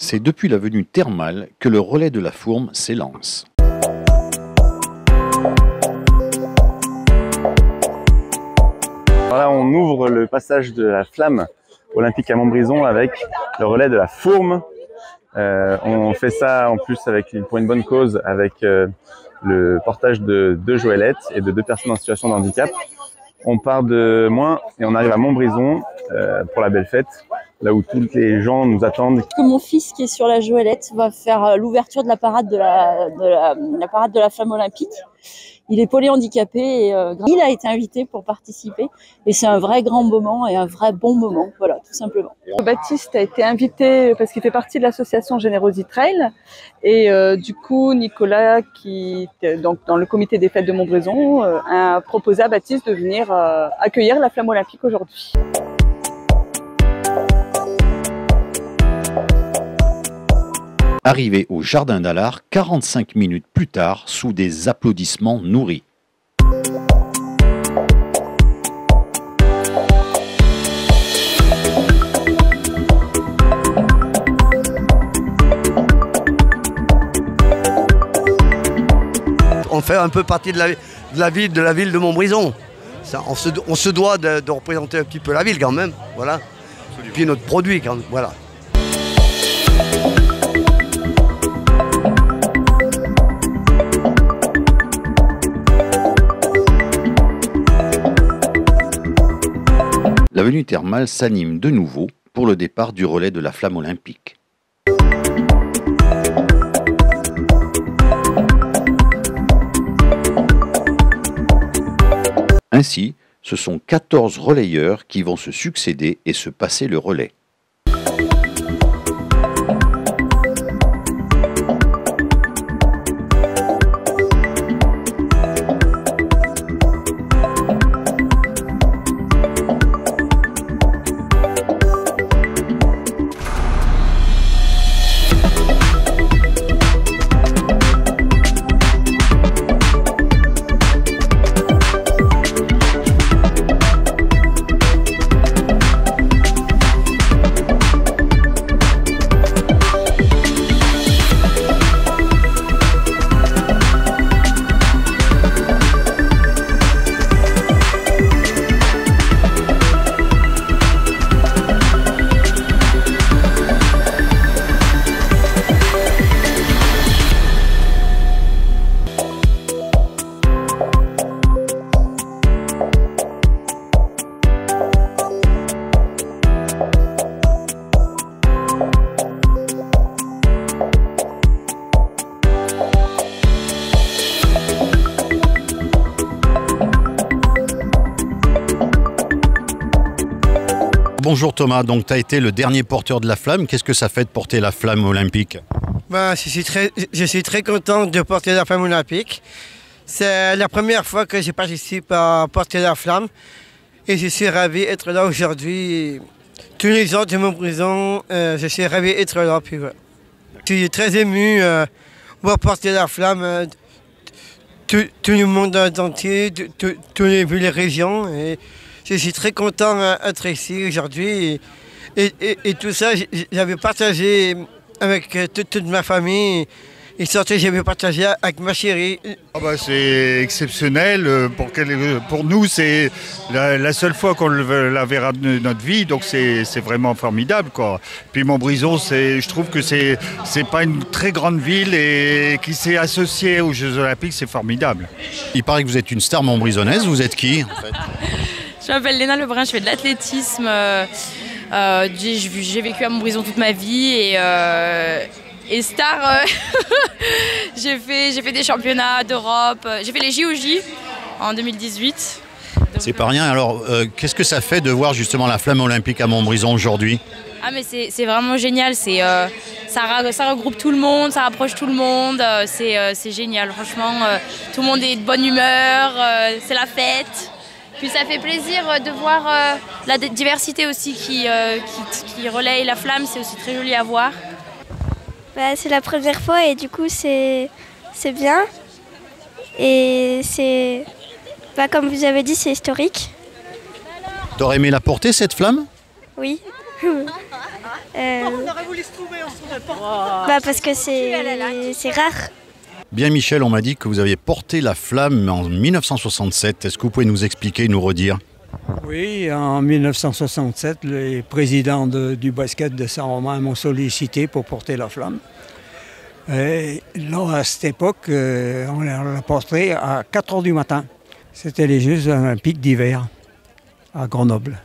C'est depuis l'avenue Thermale que le relais de la Fourme s'élance. Voilà, on ouvre le passage de la flamme olympique à Montbrison avec le relais de la Fourme. On fait ça en plus pour une bonne cause avec le portage de 2 Joëlettes et de 2 personnes en situation de handicap. On part de Moins et on arrive à Montbrison pour la belle fête, là où tous les gens nous attendent. Mon fils qui est sur la Joëlette va faire l'ouverture de la parade de la parade de la flamme olympique. Il est polyhandicapé et il a été invité pour participer et c'est un vrai grand moment et un vrai bon moment, voilà, tout simplement. Baptiste a été invité parce qu'il fait partie de l'association Générosity Trail et du coup Nicolas, qui est donc dans le comité des fêtes de Montbrison, a proposé à Baptiste de venir accueillir la flamme olympique aujourd'hui. Arrivé au Jardin d'Allard 45 minutes plus tard sous des applaudissements nourris. On fait un peu partie de la ville de Montbrison. Ça, on se doit de représenter un petit peu la ville quand même, voilà. Et puis notre produit quand même, voilà. L'avenue Thermale s'anime de nouveau pour le départ du relais de la flamme olympique. Ainsi, ce sont 14 relayeurs qui vont se succéder et se passer le relais. Bonjour Thomas, donc tu as été le dernier porteur de la flamme. Qu'est-ce que ça fait de porter la flamme olympique? Je suis très content de porter la flamme olympique. C'est la première fois que je participe à porter la flamme et je suis ravi d'être là aujourd'hui. Tous les gens de Montbrison, je suis ravi d'être là. Puis, ouais. Je suis très ému de porter la flamme. Tout le monde entier, toutes les villes et régions. Et je suis très content d'être ici aujourd'hui et tout ça, j'avais partagé avec toute ma famille et surtout j'avais partagé avec ma chérie. C'est exceptionnel, pour nous c'est la seule fois qu'on la verra de notre vie, donc c'est vraiment formidable, quoi. Puis Montbrison, je trouve que c'est pas une très grande ville et qui s'est associée aux Jeux Olympiques, c'est formidable. Il paraît que vous êtes une star montbrisonnaise, vous êtes qui en fait? Je m'appelle Léna Lebrun, je fais de l'athlétisme. J'ai vécu à Montbrison toute ma vie et star, j'ai fait des championnats d'Europe. J'ai fait les JOJ en 2018. C'est pas rien. Alors, qu'est-ce que ça fait de voir justement la flamme olympique à Montbrison aujourd'hui? Ah mais c'est vraiment génial. Ça regroupe tout le monde, ça rapproche tout le monde. C'est génial. Franchement, tout le monde est de bonne humeur. C'est la fête. Puis ça fait plaisir de voir la diversité aussi qui relaye la flamme, c'est aussi très joli à voir. C'est la première fois et du coup c'est bien. Et c'est, comme vous avez dit, c'est historique. T'aurais aimé la porter cette flamme? Oui. On aurait voulu se trouver, on se trouvait pas. Bah parce que c'est rare. Bien Michel, on m'a dit que vous aviez porté la flamme en 1967. Est-ce que vous pouvez nous expliquer, nous redire? Oui, en 1967, les présidents du basket de Saint-Romain m'ont sollicité pour porter la flamme. Et là, à cette époque, on l'a porté à 4 h du matin. C'était les Jeux olympiques d'hiver à Grenoble.